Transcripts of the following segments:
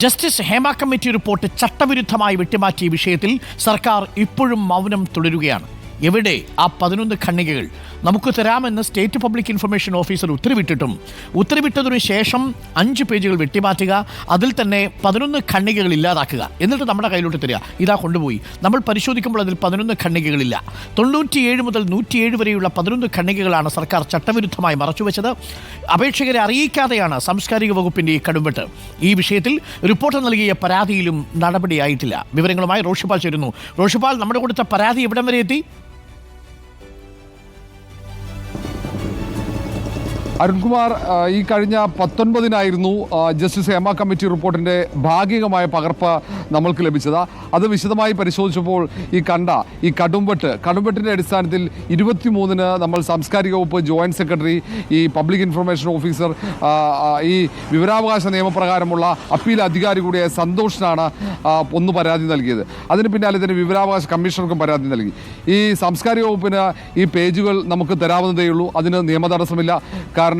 Justice Hema committee report ചട്ടവിരുദ്ധമായി വെട്ടിമാറ്റിയ വിഷയത്തിൽ സർക്കാർ ഇപ്പോഴും മൗനം തുടരുകയാണ്. എവിടെ ആ 11 ഖണ്ഡികകൾ നമുക്ക് തരാമെന്ന് സ്റ്റേറ്റ് പബ്ലിക് ഇൻഫർമേഷൻ ഓഫീസർ ഉത്തരവിട്ടതിനു ശേഷം 5 പേജുകൾ വെട്ടിമാറ്റുക, അതിൽ തന്നെ 11 ഖണ്ഡികകൾ ഇല്ലാതാക്കുക, എന്നിട്ട് നമ്മുടെ കയ്യിലോട്ട് തരിക. ഇതാ കൊണ്ടുപോയി. നമ്മൾ പരിശോധിക്കുമ്പോൾ അതിൽ 11 ഖണ്ഡികകളില്ല. 97 മുതൽ 107 വരെയുള്ള 11 ഖണ്ഡികകളാണ് സർക്കാർ ചട്ടവിരുദ്ധമായി മറച്ചുവെച്ചത്. അപേക്ഷകരെ അറിയിക്കാതെയാണ് സാംസ്കാരിക വകുപ്പിന്റെ ഈ കടുംവെട്ട്. ഈ വിഷയത്തിൽ റിപ്പോർട്ട് നൽകിയ പരാതിയിലും നടപടിയായിട്ടില്ല. വിവരങ്ങളുമായി റോഷിപാൽ ചേരുന്നു. റോഷിപാൽ, നമ്മുടെ കൊടുത്ത പരാതി എവിടം വരെ എത്തി? അരുൺകുമാർ, ഈ കഴിഞ്ഞ 19-നായിരുന്നു ജസ്റ്റിസ് ഹേമ കമ്മിറ്റി റിപ്പോർട്ടിൻ്റെ ഭാഗികമായ പകർപ്പ് നമ്മൾക്ക് ലഭിച്ചത്. അത് വിശദമായി പരിശോധിച്ചപ്പോൾ ഈ കടുംവെട്ടിൻ്റെ അടിസ്ഥാനത്തിൽ 23-ന് നമ്മൾ സാംസ്കാരിക വകുപ്പ് ജോയിൻറ്റ് സെക്രട്ടറി, ഈ പബ്ലിക് ഇൻഫർമേഷൻ ഓഫീസർ, ഈ വിവരാവകാശ നിയമപ്രകാരമുള്ള അപ്പീൽ അധികാരി കൂടിയായ സന്തോഷിനാണ് ഒന്ന് പരാതി നൽകിയത്. അതിന് പിന്നാലെ തന്നെ വിവരാവകാശ കമ്മീഷണർക്കും പരാതി നൽകി. ഈ സാംസ്കാരിക വകുപ്പിന് ഈ പേജുകൾ നമുക്ക് തരാവുന്നതേയുള്ളൂ, അതിന് നിയമതടസ്സമില്ല. കാരണം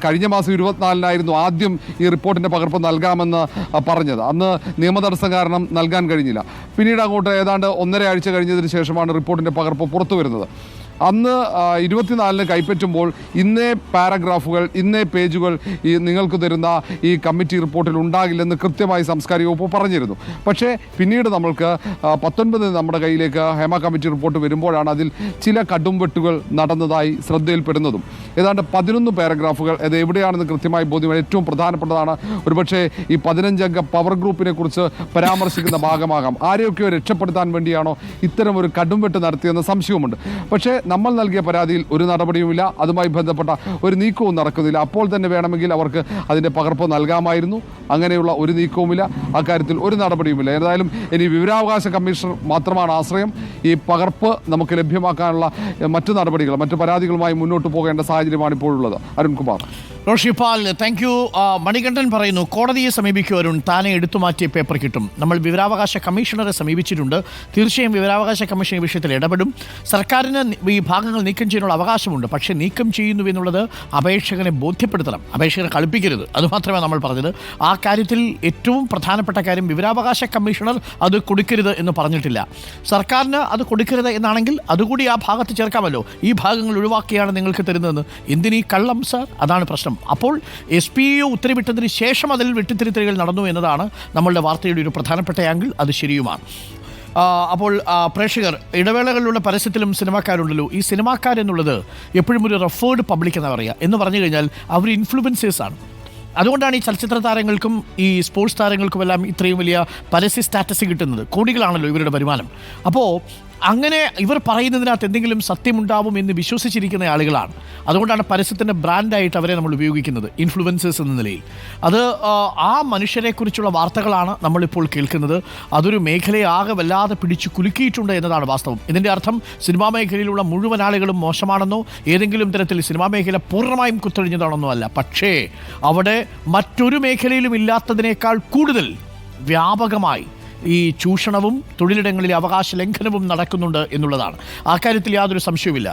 കഴിഞ്ഞ മാസം 24-നായിരുന്നു ആദ്യം ഈ റിപ്പോർട്ടിൻ്റെ പകർപ്പ് നൽകാമെന്ന് പറഞ്ഞത്. അന്ന് നിയമതടസ്സം കാരണം നൽകാൻ കഴിഞ്ഞില്ല. പിന്നീട് അങ്ങോട്ട് ഏതാണ്ട് 1.5 ആഴ്ച കഴിഞ്ഞതിന് ശേഷമാണ് റിപ്പോർട്ടിൻ്റെ പകർപ്പ് പുറത്തു വരുന്നത്. അന്ന് 24-ന് കൈപ്പറ്റുമ്പോൾ ഇന്നേ പാരഗ്രാഫുകൾ, ഇന്നേ പേജുകൾ ഈ നിങ്ങൾക്ക് തരുന്ന ഈ കമ്മിറ്റി റിപ്പോർട്ടിൽ ഉണ്ടാകില്ലെന്ന് കൃത്യമായി സാംസ്കാരിക വകുപ്പ് പറഞ്ഞിരുന്നു. പക്ഷേ പിന്നീട് നമ്മൾക്ക് 19-ന് നമ്മുടെ കയ്യിലേക്ക് ഹേമ കമ്മിറ്റി റിപ്പോർട്ട് വരുമ്പോഴാണ് അതിൽ ചില കടുംവെട്ടുകൾ നടന്നതായി ശ്രദ്ധയിൽപ്പെടുന്നതും. ഏതാണ്ട് 11 പാരഗ്രാഫുകൾ അത് എവിടെയാണെന്ന് കൃത്യമായി ബോധ്യമായി. ഏറ്റവും പ്രധാനപ്പെട്ടതാണ്, ഒരുപക്ഷെ ഈ 15-അംഗ പവർ ഗ്രൂപ്പിനെ കുറിച്ച് പരാമർശിക്കുന്ന ഭാഗമാകാം. ആരെയൊക്കെയോ രക്ഷപ്പെടുത്താൻ വേണ്ടിയാണോ ഇത്തരം ഒരു കടുംവെട്ട് നടത്തിയെന്ന സംശയവുമുണ്ട്. പക്ഷേ നമ്മൾ നൽകിയ പരാതിയിൽ ഒരു നടപടിയുമില്ല, അതുമായി ബന്ധപ്പെട്ട ഒരു നീക്കവും നടക്കുന്നില്ല. അപ്പോൾ തന്നെ വേണമെങ്കിൽ അവർക്ക് അതിൻ്റെ പകർപ്പ് നൽകാമായിരുന്നു. അങ്ങനെയുള്ള ഒരു നീക്കവുമില്ല, അക്കാര്യത്തിൽ ഒരു നടപടിയുമില്ല. ഏതായാലും ഇനി വിവരാവകാശ കമ്മീഷണർ മാത്രമാണ് ആശ്രയം. ഈ പകർപ്പ് നമുക്ക് ലഭ്യമാക്കാനുള്ള മറ്റു നടപടികൾ, മറ്റു പരാതികളുമായി മുന്നോട്ട് പോകേണ്ട സാഹചര്യമാണ് ഇപ്പോഴുള്ളത്. അരുൺകുമാർ. Roshipal, thank you. മണികണ്ഠൻ പറയുന്നു, കോടതിയെ സമീപിക്കുവരും താനെ എടുത്തുമാറ്റിയ പേപ്പർ കിട്ടും. നമ്മൾ വിവരാവകാശ കമ്മീഷണറെ സമീപിച്ചിട്ടുണ്ട്. തീർച്ചയായും വിവരാവകാശ കമ്മീഷൻ ഈ വിഷയത്തിൽ ഇടപെടും. സർക്കാരിന് ഈ ഭാഗങ്ങൾ നീക്കം ചെയ്യാനുള്ള അവകാശമുണ്ട്. പക്ഷേ നീക്കം ചെയ്യുന്നു എന്നുള്ളത് അപേക്ഷകനെ ബോധ്യപ്പെടുത്തണം, അപേക്ഷകനെ കളിപ്പിക്കരുത്. അതുമാത്രമേ നമ്മൾ പറഞ്ഞത്. ആ കാര്യത്തിൽ ഏറ്റവും പ്രധാനപ്പെട്ട കാര്യം, വിവരാവകാശ കമ്മീഷണർ അത് കൊടുക്കരുത് എന്ന് പറഞ്ഞിട്ടില്ല. സർക്കാരിന് അത് കൊടുക്കരുത് എന്നാണെങ്കിൽ അതുകൂടി ആ ഭാഗത്ത് ചേർക്കാമല്ലോ. ഈ ഭാഗങ്ങൾ ഒഴിവാക്കിയാണ് നിങ്ങൾക്ക് തരുന്നതെന്ന്. എന്തിനീ കള്ളം സാർ? അതാണ് പ്രശ്നം. അപ്പോൾ SPO ഉത്തരവിട്ടതിന് ശേഷം അതിൽ വെട്ടിത്തിരുത്തലുകൾ നടന്നു എന്നതാണ് നമ്മളുടെ വാർത്തയുടെ ഒരു പ്രധാനപ്പെട്ട ആംഗിൾ. അത് ശരിയുമാണ്. അപ്പോൾ പ്രേക്ഷകർ, ഇടവേളകളിലുള്ള പരസ്യത്തിലും സിനിമാക്കാരുണ്ടല്ലോ. ഈ സിനിമാക്കാരെന്നുള്ളത് എപ്പോഴും ഒരു റെഫേർഡ് പബ്ലിക് എന്ന് പറയുക. എന്ന് പറഞ്ഞു കഴിഞ്ഞാൽ അവർ ഇൻഫ്ലുവൻസേഴ്സാണ്. അതുകൊണ്ടാണ് ഈ ചലച്ചിത്ര താരങ്ങൾക്കും ഈ സ്പോർട്സ് താരങ്ങൾക്കുമെല്ലാം ഇത്രയും വലിയ പരസ്യ സ്റ്റാറ്റസ് കിട്ടുന്നത്. കോടികളാണല്ലോ ഇവരുടെ വരുമാനം. അപ്പോൾ അങ്ങനെ ഇവർ പറയുന്നതിനകത്ത് എന്തെങ്കിലും സത്യമുണ്ടാവും എന്ന് വിശ്വസിച്ചിരിക്കുന്ന ആളുകളാണ്. അതുകൊണ്ടാണ് പരസ്യത്തിൻ്റെ ബ്രാൻഡായിട്ട് അവരെ നമ്മൾ ഉപയോഗിക്കുന്നത്, ഇൻഫ്ലുവൻസേഴ്സ് എന്ന നിലയിൽ. അത് ആ മനുഷ്യരെക്കുറിച്ചുള്ള വാർത്തകളാണ് നമ്മളിപ്പോൾ കേൾക്കുന്നത്. അതൊരു മേഖലയെ ആകെ വല്ലാതെ പിടിച്ചു കുലുക്കിയിട്ടുണ്ട് എന്നതാണ് വാസ്തവം. ഇതിൻ്റെ അർത്ഥം സിനിമാ മേഖലയിലുള്ള മുഴുവൻ ആളുകളും മോശമാണെന്നോ ഏതെങ്കിലും തരത്തിൽ സിനിമാ മേഖല പൂർണ്ണമായും കുത്തഴിഞ്ഞതാണെന്നോ അല്ല. പക്ഷേ അവിടെ മറ്റൊരു മേഖലയിലും ഇല്ലാത്തതിനേക്കാൾ കൂടുതൽ വ്യാപകമായി ഈ ചൂഷണവും തൊഴിലിടങ്ങളിലെ അവകാശ ലംഘനവും നടക്കുന്നുണ്ട് എന്നുള്ളതാണ്. ആ കാര്യത്തിൽ യാതൊരു സംശയവുമില്ല.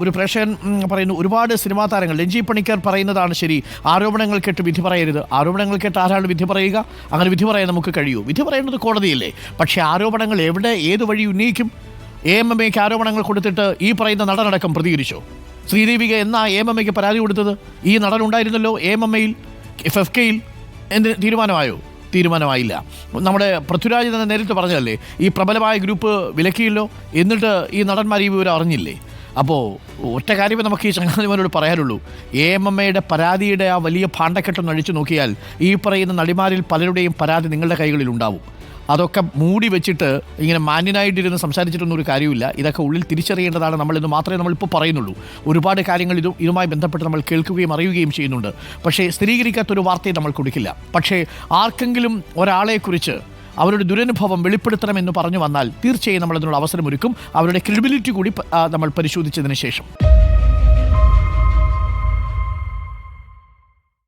ഒരു പ്രേക്ഷകൻ പറയുന്നു, ഒരുപാട് സിനിമാ താരങ്ങൾ, രഞ്ജി പണിക്കർ പറയുന്നതാണ് ശരി, ആരോപണങ്ങൾ കേട്ട് വിധി പറയരുത്. ആരോപണങ്ങൾ കേട്ട് ആരാണ് വിധി പറയുക? അങ്ങനെ വിധി പറയാൻ നമുക്ക് കഴിയൂ? വിധി പറയേണ്ടത് കോടതിയല്ലേ. പക്ഷേ ആരോപണങ്ങൾ എവിടെ, ഏത് വഴി ഉന്നയിക്കും? AMMയ്ക്ക് ആരോപണങ്ങൾ കൊടുത്തിട്ട് ഈ പറയുന്ന നടനടക്കം പ്രതികരിച്ചോ? ശ്രീദേവിക എന്നാ AMMയ്ക്ക് പരാതി കൊടുത്തത്? ഈ നടൻ ഉണ്ടായിരുന്നല്ലോ AMMയിൽ, FFKയിൽ. എന്ത് തീരുമാനമായില്ല. നമ്മുടെ പൃഥ്വിരാജ് തന്നെ നേരിട്ട് പറഞ്ഞതല്ലേ, ഈ പ്രബലമായ ഗ്രൂപ്പ് വിലക്കിയല്ലോ, എന്നിട്ട് ഈ നടന്മാർ ഈ വിവരം അറിഞ്ഞില്ലേ? അപ്പോൾ ഒറ്റ കാര്യമേ നമുക്ക് ഈ ചങ്ങാതിമാരോട് പറയാനുള്ളൂ. AMMയുടെ പരാതിയുടെ ആ വലിയ ഭാണ്ഡക്കെട്ടൊന്ന് അഴിച്ചു നോക്കിയാൽ ഈ പറയുന്ന നടിമാരിൽ പലരുടെയും പരാതി നിങ്ങളുടെ കൈകളിൽ ഉണ്ടാവും. അതൊക്കെ മൂടി വെച്ചിട്ട് ഇങ്ങനെ മാന്യനായിട്ടിരുന്ന് സംസാരിച്ചിട്ടൊന്നും ഒരു കാര്യമില്ല. ഇതൊക്കെ ഉള്ളിൽ തിരിച്ചറിയേണ്ടതാണ് നമ്മളെന്ന് മാത്രമേ നമ്മളിപ്പോൾ പറയുന്നുള്ളൂ. ഒരുപാട് കാര്യങ്ങൾ ഇതുമായി ബന്ധപ്പെട്ട് നമ്മൾ കേൾക്കുകയും അറിയുകയും ചെയ്യുന്നുണ്ട്. പക്ഷേ സ്ഥിരീകരിക്കാത്തൊരു വാർത്തയെ നമ്മൾ കൊടുക്കില്ല. പക്ഷേ ആർക്കെങ്കിലും ഒരാളെക്കുറിച്ച് അവരുടെ ദുരനുഭവം വെളിപ്പെടുത്തണമെന്ന് പറഞ്ഞു വന്നാൽ തീർച്ചയായും നമ്മളതിനുള്ള അവസരമൊരുക്കും. അവരുടെ ക്രെഡിബിലിറ്റി കൂടി നമ്മൾ പരിശോധിച്ചതിന് ശേഷം.